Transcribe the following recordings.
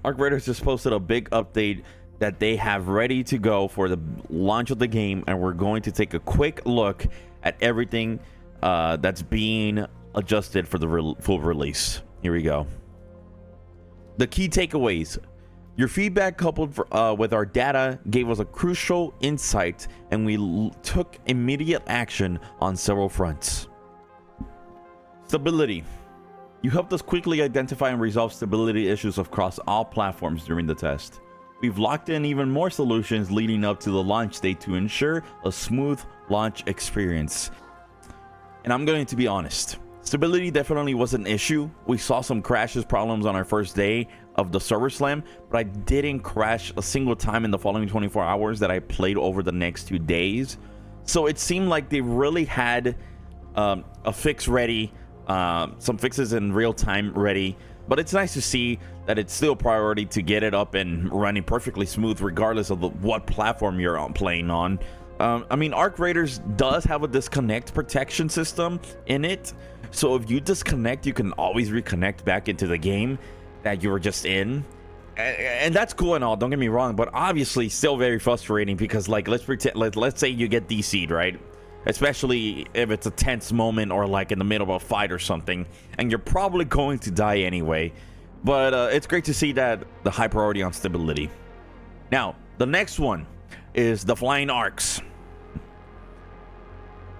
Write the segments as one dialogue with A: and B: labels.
A: Arc Raiders just posted a big update that they have ready to go for the launch of the game, and we're going to take a quick look at everything that's being adjusted for the full release. Here we go. The key takeaways. Your feedback coupled with our data gave us a crucial insight, and we took immediate action on several fronts. Stability. You helped us quickly identify and resolve stability issues across all platforms during the test. We've locked in even more solutions leading up to the launch date to ensure a smooth launch experience. And I'm going to be honest, stability definitely was an issue. We saw some crashes problems on our first day of the server slam, but I didn't crash a single time in the following 24 hours that I played over the next 2 days. So it seemed like they really had a fix ready, some fixes in real time ready. But it's nice to see that it's still a priority to get it up and running perfectly smooth regardless of what platform you're playing on. I mean, Arc Raiders does have a disconnect protection system in it, so if you disconnect, you can always reconnect back into the game that you were just in, and that's cool and all, don't get me wrong, but obviously still very frustrating because, like, let's say you get DC'd, right? Especially if it's a tense moment or like in the middle of a fight or something, and you're probably going to die anyway. But it's great to see that the high priority on stability. Now, the next one is the flying arcs.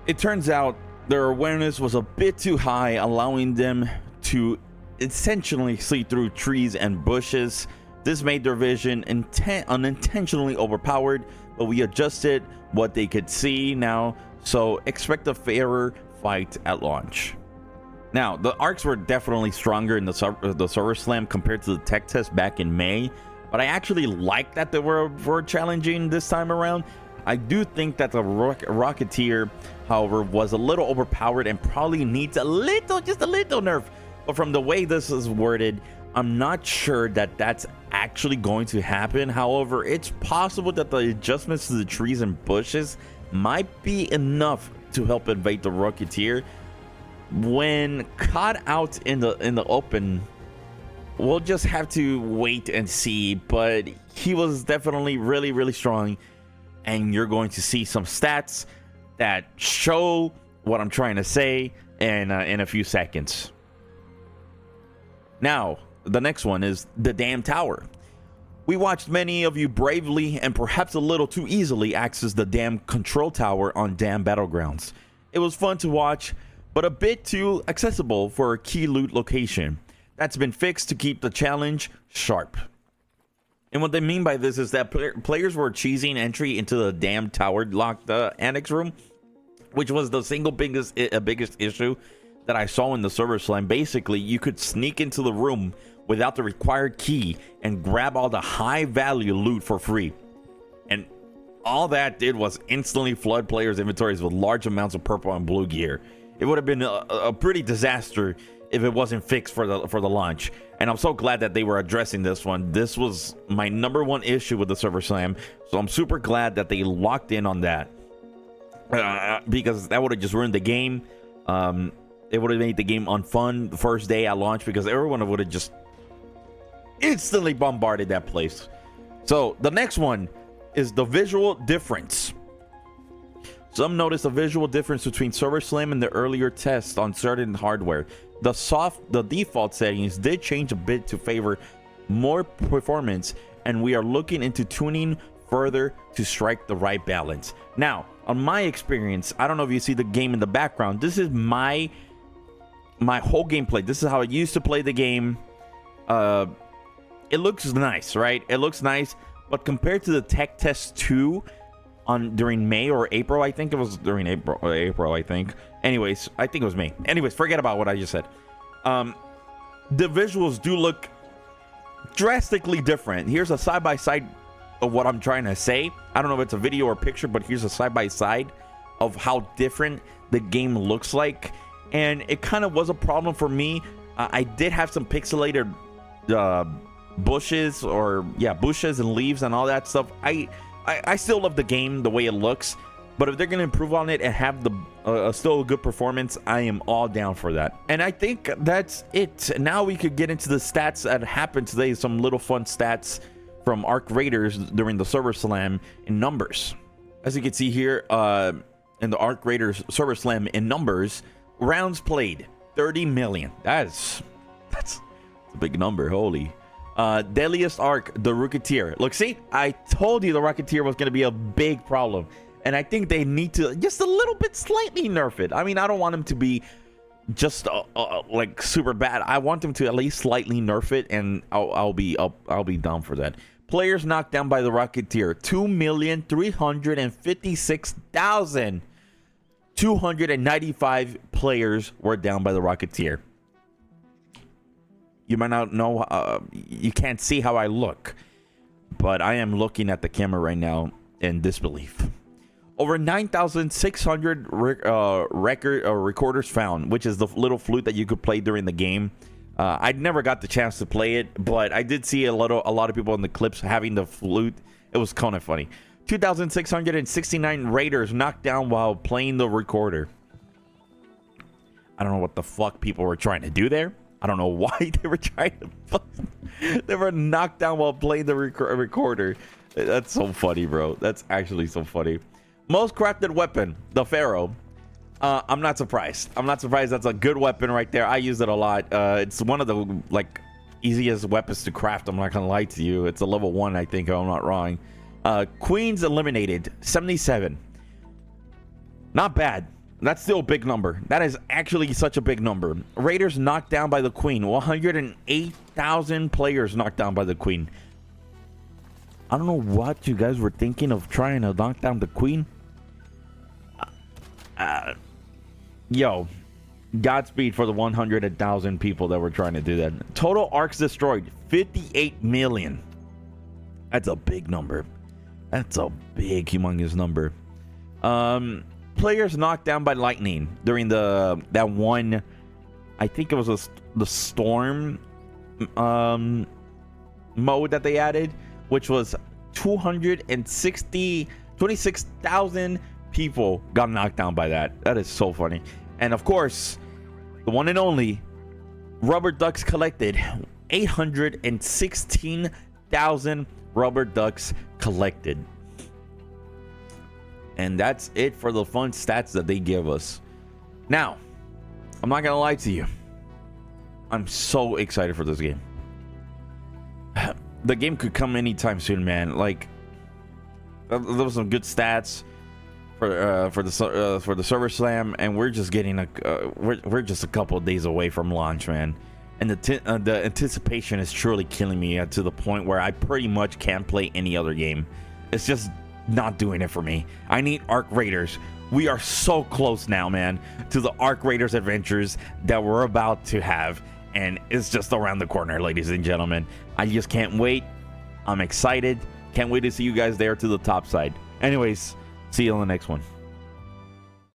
A: It turns out their awareness was a bit too high, allowing them to intentionally see through trees and bushes. This made their vision unintentionally overpowered, but we adjusted what they could see now, so expect a fairer fight at launch. Now, the arcs were definitely stronger in the server slam compared to the tech test back in May, but I actually like that they were challenging this time around. I do think that the Rocketeer, however, was a little overpowered and probably needs just a little nerf. But from the way this is worded, I'm not sure that that's actually going to happen. However, it's possible that the adjustments to the trees and bushes might be enough to help evade the Rocketeer. When caught out in the open, we'll just have to wait and see, but he was definitely really strong, and you're going to see some stats that show what I'm trying to say in a few seconds. Now, the next one is the damn tower. We watched many of you bravely and perhaps a little too easily access the damn control tower on damn battlegrounds. It was fun to watch, but a bit too accessible for a key loot location. That's been fixed to keep the challenge sharp. And what they mean by this is that players were cheesing entry into the damn tower locked annex room, which was the single biggest issue that I saw in the server slam. Basically, you could sneak into the room without the required key and grab all the high value loot for free. And all that did was instantly flood players' inventories with large amounts of purple and blue gear. It would have been a pretty disaster if it wasn't fixed for the launch. And I'm so glad that they were addressing this one. This was my #1 issue with the server slam, so I'm super glad that they locked in on that, because that would have just ruined the game. It would have made the game unfun the first day at launch, because everyone would have just instantly bombarded that place. So the next one is the visual difference. Some noticed a visual difference between server slam and the earlier tests on certain hardware. The default settings did change a bit to favor more performance, and we are looking into tuning further to strike the right balance. Now, on my experience, I don't know if you see the game in the background. This is my whole gameplay. This is how I used to play the game. It looks nice, right? It looks nice, but compared to the tech test 2 during May or April, I think it was during April, I think. Anyways, I think it was May. Anyways, forget about what I just said. The visuals do look drastically different. Here's a side-by-side of what I'm trying to say. I don't know if it's a video or picture, but here's a side-by-side of how different the game looks like. And it kind of was a problem for me. I did have some pixelated bushes and leaves and all that stuff. I still love the game the way it looks, But if they're going to improve on it and have the still a good performance, I am all down for that. And I think that's it. Now we could get into the stats that happened today. Some little fun stats from Arc Raiders during the Server Slam in numbers. As you can see here in the Arc Raiders Server Slam in numbers, rounds played 30 million. That's a big number. Holy. Deadliest Arc, the Rocketeer. Look, see, I told you the Rocketeer was going to be a big problem. And I think they need to just a little bit slightly nerf it. I mean, I don't want him to be just like super bad. I want them to at least slightly nerf it, and I'll be down for that. Players knocked down by the Rocketeer: 2,356,295 players were down by the Rocketeer. You might not know, you can't see how I look, but I am looking at the camera right now in disbelief. Over 9,600 recorders found, which is the little flute that you could play during the game. I never got the chance to play it, but I did see a lot of people in the clips having the flute. It was kind of funny. 2,669 Raiders knocked down while playing the recorder. I don't know what the fuck people were trying to do there. I don't know why they were trying to. They were knocked down while playing the recorder. That's so funny, bro. That's actually so funny. Most crafted weapon, the Pharaoh. I'm not surprised. That's a good weapon right there. I use it a lot. It's one of the easiest weapons to craft. I'm not gonna lie to you. It's a level 1, I think, if I'm not wrong. Queens eliminated, 77. Not bad. That's still a big number. That is actually such a big number. Raiders knocked down by the Queen. 108,000 players knocked down by the Queen. I don't know what you guys were thinking of trying to knock down the Queen. Yo, Godspeed for the 100,000 people that were trying to do that. Total arcs destroyed, 58 million. That's a big number. That's a big, humongous number. Players knocked down by lightning during that one. I think it was the storm mode that they added, which was 26,000 people got knocked down by that. That is so funny. And of course, the one and only rubber ducks collected. 816,000 rubber ducks collected. And that's it for the fun stats that they give us. Now, I'm not gonna lie to you. I'm so excited for this game. The game could come anytime soon, man. Like, there was some good stats for the Server Slam, and we're just getting we're just a couple of days away from launch, man. And the anticipation is truly killing me to the point where I pretty much can't play any other game. It's just not doing it for me. I need Arc Raiders. We are so close now, man, to the Arc Raiders adventures that we're about to have, and it's just around the corner, ladies and gentlemen. I just can't wait. I'm excited. Can't wait to see you guys there to the top side. Anyways, see you on the next one.